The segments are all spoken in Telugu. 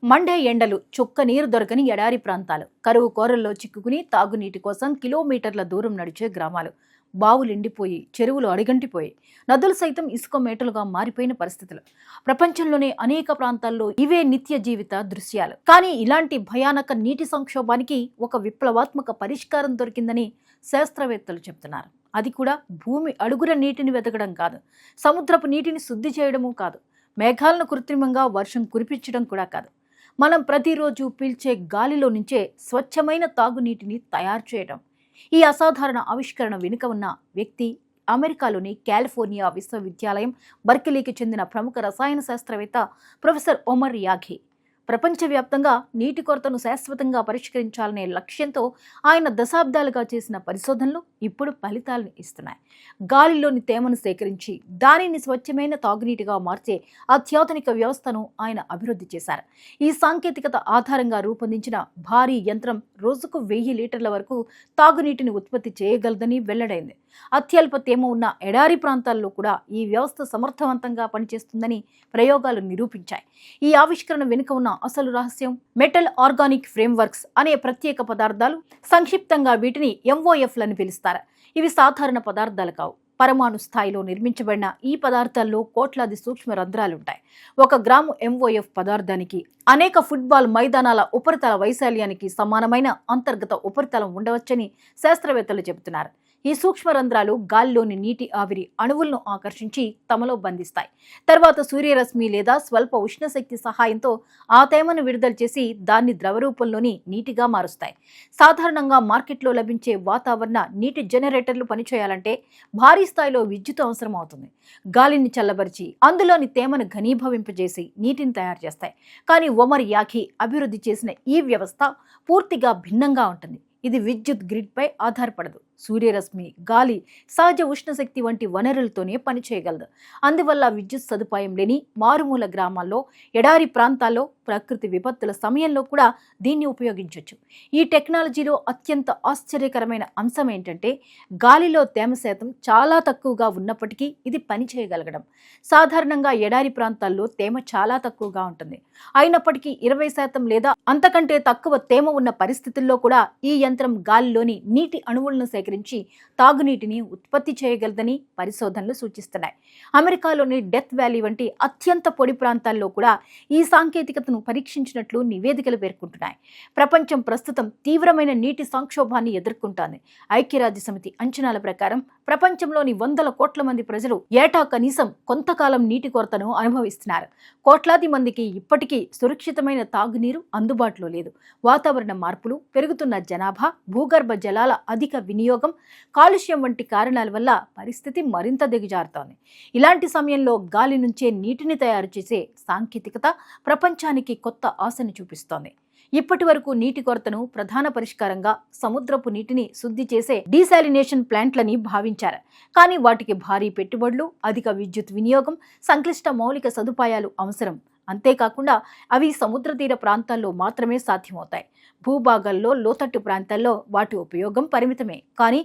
మండే ఎండలు, చుక్క నీరు దొరకని ఎడారి ప్రాంతాలు, కరువు కోరల్లో చిక్కుకుని తాగునీటి కోసం కిలోమీటర్ల దూరం నడిచే గ్రామాలు, బావులు ఎండిపోయి చెరువులు అడిగంటిపోయి నదులు సైతం ఇసుక మేటలుగా మారిపోయిన పరిస్థితులు. ప్రపంచంలోనే అనేక ప్రాంతాల్లో ఇవే నిత్య జీవిత దృశ్యాలు. కానీ ఇలాంటి భయానక నీటి సంక్షోభానికి ఒక విప్లవాత్మక పరిష్కారం దొరికిందని శాస్త్రవేత్తలు చెప్తున్నారు. అది కూడా భూమి అడుగున నీటిని వెతకడం కాదు, సముద్రపు నీటిని శుద్ధి చేయడము కాదు, మేఘాలను కృత్రిమంగా వర్షం కురిపించడం కూడా కాదు, మనం ప్రతిరోజు పీల్చే గాలిలో నుంచే స్వచ్ఛమైన తాగునీటిని తయారు చేయడం. ఈ అసాధారణ ఆవిష్కరణ వెనుక ఉన్న వ్యక్తి అమెరికాలోని కాలిఫోర్నియా విశ్వవిద్యాలయం బర్కిలీకి చెందిన ప్రముఖ రసాయన శాస్త్రవేత్త ప్రొఫెసర్ ఒమర్ యాఘీ. ప్రపంచవ్యాప్తంగా నీటి కొరతను శాశ్వతంగా పరిష్కరించాలనే లక్ష్యంతో ఆయన దశాబ్దాలుగా చేసిన పరిశోధనలు ఇప్పుడు ఫలితాలను ఇస్తున్నాయి. గాలిలోని తేమను సేకరించి దానిని స్వచ్ఛమైన తాగునీటిగా మార్చే అత్యాధునిక వ్యవస్థను ఆయన అభివృద్ధి చేశారు. ఈ సాంకేతికత ఆధారంగా రూపొందించిన భారీ యంత్రం రోజుకు 1000 లీటర్ల వరకు తాగునీటిని ఉత్పత్తి చేయగలదని వెల్లడైంది. అత్యల్ప తేమ ఉన్న ఎడారి ప్రాంతాల్లో కూడా ఈ వ్యవస్థ సమర్థవంతంగా పనిచేస్తుందని ప్రయోగాలు నిరూపించాయి. ఈ ఆవిష్కరణ వెనుక ఉన్న అసలు రహస్యం మెటల్ ఆర్గానిక్ ఫ్రేమ్వర్క్స్ అనే ప్రత్యేక పదార్థాలు. సంక్షిప్తంగా వీటిని MOFలని పిలుస్తారు. ఇవి సాధారణ పదార్థాలు కావు. పరమాణు స్థాయిలో నిర్మించబడిన ఈ పదార్థాల్లో కోట్లాది సూక్ష్మ రంధ్రాలుంటాయి. 1 గ్రాము MOF పదార్థానికి అనేక ఫుట్బాల్ మైదానాల ఉపరితల వైశాల్యానికి సమానమైన అంతర్గత ఉపరితలం ఉండవచ్చని శాస్త్రవేత్తలు చెబుతున్నారు. ఈ సూక్ష్మ రంధ్రాలు గాలిలోని నీటి ఆవిరి అణువులను ఆకర్షించి తమలో బంధిస్తాయి. తర్వాత సూర్యరశ్మి లేదా స్వల్ప ఉష్ణశక్తి సహాయంతో ఆ తేమను విడుదల చేసి దాన్ని ద్రవరూపంలోని నీటిగా మారుస్తాయి. సాధారణంగా మార్కెట్లో లభించే వాతావరణ నీటి జనరేటర్లు పనిచేయాలంటే భారీ స్థాయిలో విద్యుత్ అవసరం అవుతుంది. గాలిని చల్లబరిచి అందులోని తేమను ఘనీభవింపజేసి నీటిని తయారు చేస్తాయి. కానీ ఒమర్ యాఘీ అభివృద్ధి చేసిన ఈ వ్యవస్థ పూర్తిగా భిన్నంగా ఉంటుంది. ఇది విద్యుత్ గ్రిడ్ పై ఆధారపడదు. సూర్యరశ్మి, గాలి, సహజ ఉష్ణశక్తి వంటి వనరులతోనే పనిచేయగలదు. అందువల్ల విద్యుత్ సదుపాయం లేని మారుమూల గ్రామాల్లో, ఎడారి ప్రాంతాల్లో ప్రకృతి విపత్తుల సమయంలో కూడా దీన్ని ఉపయోగించవచ్చు. ఈ టెక్నాలజీలో అత్యంత ఆశ్చర్యకరమైన అంశం ఏంటంటే గాలిలో తేమ శాతం చాలా తక్కువగా ఉన్నప్పటికీ ఇది పనిచేయగలగడం. సాధారణంగా ఎడారి ప్రాంతాల్లో తేమ చాలా తక్కువగా ఉంటుంది. అయినప్పటికీ 20% లేదా అంతకంటే తక్కువ తేమ ఉన్న పరిస్థితుల్లో కూడా ఈ యంత్రం గాలిలోని నీటి అణువులను సేకరించి తాగునీటిని ఉత్పత్తి చేయగలదని పరిశోధనలు సూచిస్తున్నాయి. అమెరికాలోని డెత్ వ్యాలీ వంటి అత్యంత పొడి ప్రాంతాల్లో కూడా ఈ సాంకేతికతను పరీక్షించినట్లు నివేదికలు పేర్కొంటున్నాయి. ప్రపంచం ప్రస్తుతం తీవ్రమైన నీటి సంక్షోభాన్ని ఎదుర్కొంటోంది. ఐక్యరాజ్యసమితి అంచనాల ప్రకారం ప్రపంచంలోని 100 కోట్ల మంది ప్రజలు ఏటా కనీసం కొంతకాలం నీటి కొరతను అనుభవిస్తున్నారు. కోట్లాది మందికి ఇప్పటికీ సురక్షితమైన తాగునీరు అందుబాటులో లేదు. వాతావరణ మార్పులు, పెరుగుతున్న జనాభా, భూగర్భ జలాల అధిక వినియోగం, కాలుష్యం వంటి కారణాల వల్ల పరిస్థితి మరింత దిగజారుతోంది. ఇలాంటి సమయంలో గాలి నుంచే నీటిని తయారు చేసే సాంకేతికత ప్రపంచానికి కొత్త ఆశను చూపిస్తోంది. ఇప్పటి వరకు నీటి కొరతను ప్రధాన పరిష్కారంగా సముద్రపు నీటిని శుద్ధి చేసే డీసాలినేషన్ ప్లాంట్లని భావించారు. కానీ వాటికి భారీ పెట్టుబడులు, అధిక విద్యుత్ వినియోగం, సంక్లిష్ట మౌలిక సదుపాయాలు అవసరం. అంతేకాకుండా అవి సముద్ర తీర ప్రాంతాల్లో మాత్రమే సాధ్యమవుతాయి. భూభాగాల్లో, లోతట్టు ప్రాంతాల్లో వాటి ఉపయోగం పరిమితమే. కానీ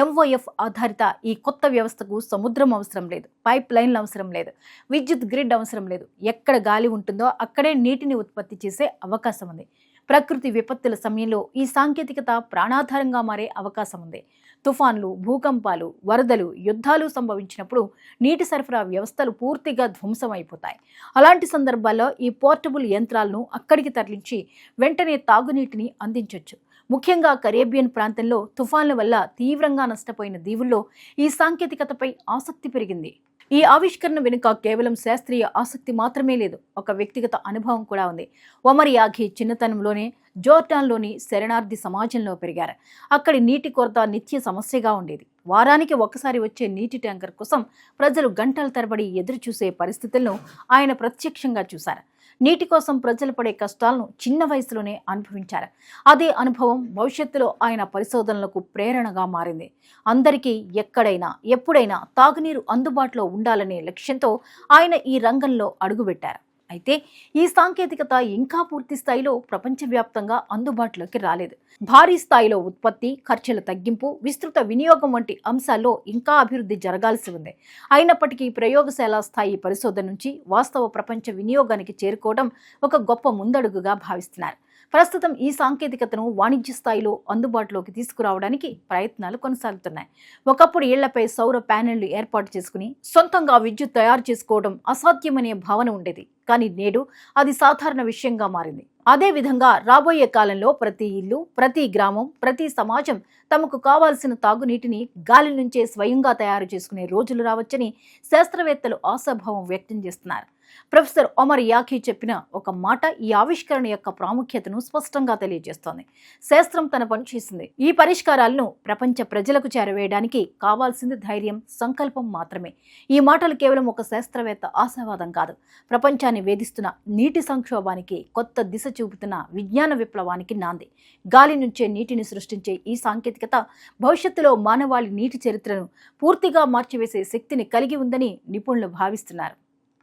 MOF ఆధారిత ఈ కొత్త వ్యవస్థకు సముద్రం అవసరం లేదు, పైప్ లైన్లు అవసరం లేదు, విద్యుత్ గ్రిడ్ అవసరం లేదు. ఎక్కడ గాలి ఉంటుందో అక్కడే నీటిని ఉత్పత్తి చేసే అవకాశం ఉంది. ప్రకృతి విపత్తుల సమయంలో ఈ సాంకేతికత ప్రాణాధారంగా మారే అవకాశం ఉంది. తుఫాన్లు, భూకంపాలు, వరదలు, యుద్ధాలు సంభవించినప్పుడు నీటి సరఫరా వ్యవస్థలు పూర్తిగా ధ్వంసమైపోతాయి. అలాంటి సందర్భాల్లో ఈ పోర్టబుల్ యంత్రాలను అక్కడికి తరలించి వెంటనే తాగునీటిని అందించవచ్చు. ముఖ్యంగా కరేబియన్ ప్రాంతంలో తుఫాన్ల వల్ల తీవ్రంగా నష్టపోయిన దీవుల్లో ఈ సాంకేతికతపై ఆసక్తి పెరిగింది. ఈ ఆవిష్కరణ వెనుక కేవలం శాస్త్రీయ ఆసక్తి మాత్రమే లేదు, ఒక వ్యక్తిగత అనుభవం కూడా ఉంది. ఒమర్ యాఘీ చిన్నతనంలోనే జోర్డాన్లోని శరణార్థి సమాజంలో పెరిగారు. అక్కడి నీటి కొరత నిత్య సమస్యగా ఉండేది. వారానికి ఒకసారి వచ్చే నీటి ట్యాంకర్ కోసం ప్రజలు గంటల తరబడి ఎదురు చూసే పరిస్థితులను ఆయన ప్రత్యక్షంగా చూశారు. నీటి కోసం ప్రజలు పడే కష్టాలను చిన్న వయసులోనే అనుభవించారు. అదే అనుభవం భవిష్యత్తులో ఆయన పరిశోధనలకు ప్రేరణగా మారింది. అందరికీ ఎక్కడైనా, ఎప్పుడైనా తాగునీరు అందుబాటులో ఉండాలనే లక్ష్యంతో ఆయన ఈ రంగంలో అడుగుపెట్టారు. అయితే ఈ సాంకేతికత ఇంకా పూర్తి స్థాయిలో ప్రపంచవ్యాప్తంగా అందుబాటులోకి రాలేదు. భారీ స్థాయిలో ఉత్పత్తి, ఖర్చుల తగ్గింపు, విస్తృత వినియోగం వంటి అంశాల్లో ఇంకా అభివృద్ధి జరగాల్సి ఉంది. అయినప్పటికీ ప్రయోగశాల స్థాయి పరిశోధన నుంచి వాస్తవ ప్రపంచ వినియోగానికి చేరుకోవడం ఒక గొప్ప ముందడుగుగా భావిస్తున్నారు. ప్రస్తుతం ఈ సాంకేతికతను వాణిజ్య స్థాయిలో అందుబాటులోకి తీసుకురావడానికి ప్రయత్నాలు కొనసాగుతున్నాయి. ఒకప్పుడు ఇళ్లపై సౌర ప్యానెళ్లు ఏర్పాటు చేసుకుని సొంతంగా విద్యుత్ తయారు చేసుకోవడం అసాధ్యమనే భావన ఉండేది. కానీ నేడు అది సాధారణ విషయంగా మారింది. అదే విధంగా రాబోయే కాలంలో ప్రతి ఇల్లు, ప్రతి గ్రామం, ప్రతి సమాజం తమకు కావాల్సిన తాగునీటిని గాలి నుంచే స్వయంగా తయారు చేసుకునే రోజులు రావచ్చని శాస్త్రవేత్తలు ఆశాభావం వ్యక్తం చేస్తున్నారు. ప్రొఫెసర్ ఒమర్ యాఖీ చెప్పిన ఒక మాట ఈ ఆవిష్కరణ యొక్క ప్రాముఖ్యతను స్పష్టంగా తెలియజేస్తోంది. శాస్త్రం తన పని చేసింది. ఈ పరిష్కారాలను ప్రపంచ ప్రజలకు చేరవేయడానికి కావాల్సింది ధైర్యం, సంకల్పం మాత్రమే. ఈ మాటలు కేవలం ఒక శాస్త్రవేత్త ఆశావాదం కాదు. ప్రపంచాన్ని వేధిస్తున్న నీటి సంక్షోభానికి, కొత్త దిశ చూపుతున్న విజ్ఞాన విప్లవానికి నాంది. గాలి నుంచే నీటిని సృష్టించే ఈ సాంకేతికత భవిష్యత్తులో మానవాళి నీటి చరిత్రను పూర్తిగా మార్చివేసే శక్తిని కలిగి ఉందని నిపుణులు భావిస్తున్నారు.